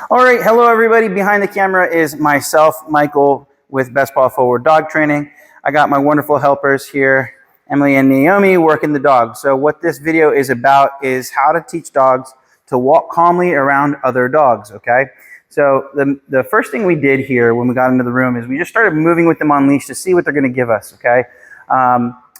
All right, hello everybody. Behind the camera is myself, Michael, with Best Paw Forward Dog Training. I got my wonderful helpers here, Emily and Naomi, working the dog. So what this video is about is how to teach dogs to walk calmly around other dogs, okay? So the first thing we did here when we got into the room is we just started moving with them on leash to see what they're gonna give us, okay?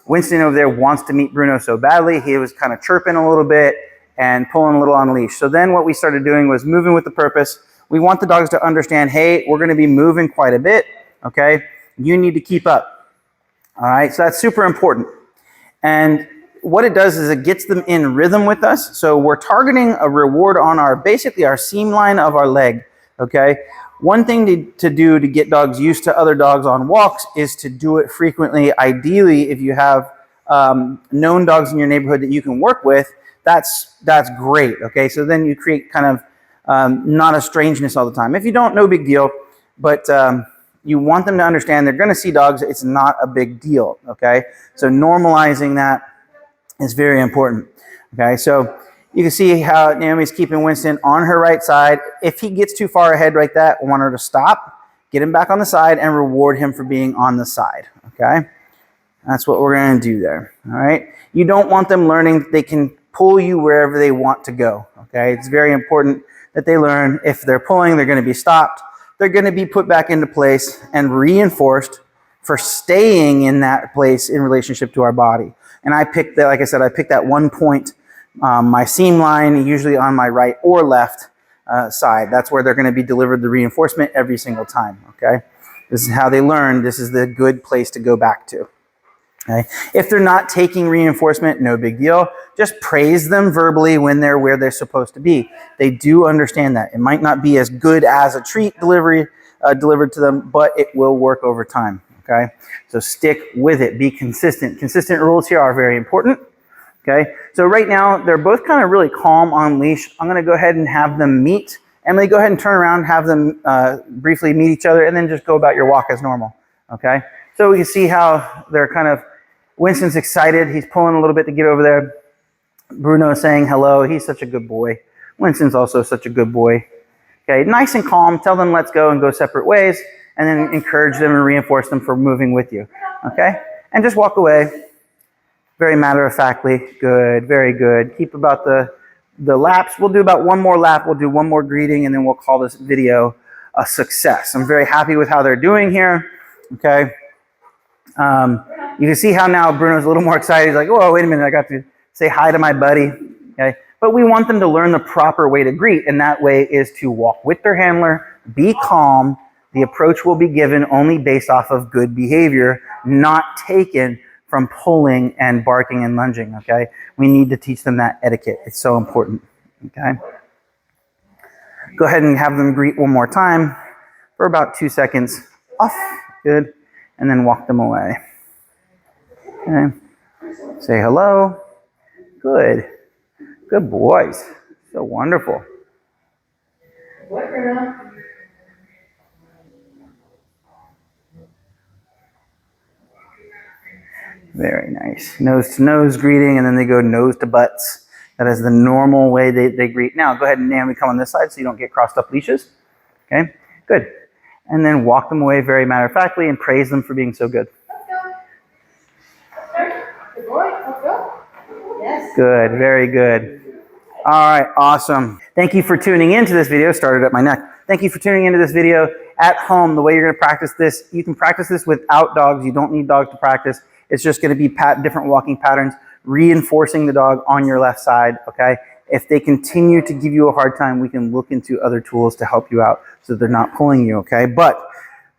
Winston over there wants to meet Bruno so badly. He was kind of chirping a little bit and pulling a little on leash. So then what we started doing was moving with the purpose. We want the dogs to understand, hey, we're gonna be moving quite a bit, okay? You need to keep up, all right? So that's super important. And what it does is it gets them in rhythm with us. So we're targeting a reward on basically our seam line of our leg, okay? One thing to do to get dogs used to other dogs on walks is to do it frequently. Ideally, if you have known dogs in your neighborhood that you can work with, that's great, okay? So then you create kind of not a strangeness all the time. If you don't, no big deal, but you want them to understand they're gonna see dogs, it's not a big deal, okay? So normalizing that is very important, okay? So you can see how Naomi's keeping Winston on her right side. If he gets too far ahead like that, I want her to stop, get him back on the side, and reward him for being on the side, okay? That's what we're gonna do there, all right? You don't want them learning they can pull you wherever they want to go, okay? It's very important that they learn if they're pulling, they're gonna be stopped, they're gonna be put back into place and reinforced for staying in that place in relationship to our body. And I picked that, like I said, I picked that one point, my seam line, usually on my right or left side. That's where they're gonna be delivered the reinforcement every single time, okay? This is how they learn. This is the good place to go back to. Okay. If they're not taking reinforcement, no big deal. Just praise them verbally when they're where they're supposed to be. They do understand that. It might not be as good as a treat delivered to them, but it will work over time, okay? So stick with it, be consistent. Consistent rules here are very important, okay? So right now, they're both kind of really calm on leash. I'm gonna go ahead and have them meet. Emily, go ahead and turn around, have them briefly meet each other, and then just go about your walk as normal, okay? So we can see how they're kind of, Winston's excited. He's pulling a little bit to get over there. Bruno's saying hello. He's such a good boy. Winston's also such a good boy. Okay, nice and calm. Tell them let's go and go separate ways, and then encourage them and reinforce them for moving with you. Okay, and just walk away. Very matter-of-factly. Good, very good. Keep about the laps. We'll do about one more lap. We'll do one more greeting, and then we'll call this video a success. I'm very happy with how they're doing here. Okay. You can see how now Bruno's a little more excited. He's like, whoa, wait a minute, I got to say hi to my buddy, okay? But we want them to learn the proper way to greet, and that way is to walk with their handler, be calm. The approach will be given only based off of good behavior, not taken from pulling and barking and lunging, okay? We need to teach them that etiquette. It's so important, okay? Go ahead and have them greet one more time for about 2 seconds. Off, good. And then walk them away. Okay. Say hello. Good. Good boys. So wonderful. Very nice. Nose to nose greeting, and then they go nose to butts. That is the normal way they greet. Now, go ahead and Naomi, come on this side so you don't get crossed up leashes. Okay, good. And then walk them away very matter-of-factly and praise them for being so good. Let's go. Good boy. Let's go. Yes. Good. Very good. All right. Awesome. Thank you for tuning into this video. Started at my neck. Thank you for tuning into this video. At home, the way you're going to practice this, you can practice this without dogs. You don't need dogs to practice. It's just going to be different walking patterns, reinforcing the dog on your left side, okay? If they continue to give you a hard time, we can look into other tools to help you out so they're not pulling you, okay? But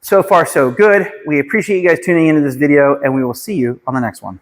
so far, so good. We appreciate you guys tuning into this video, and we will see you on the next one.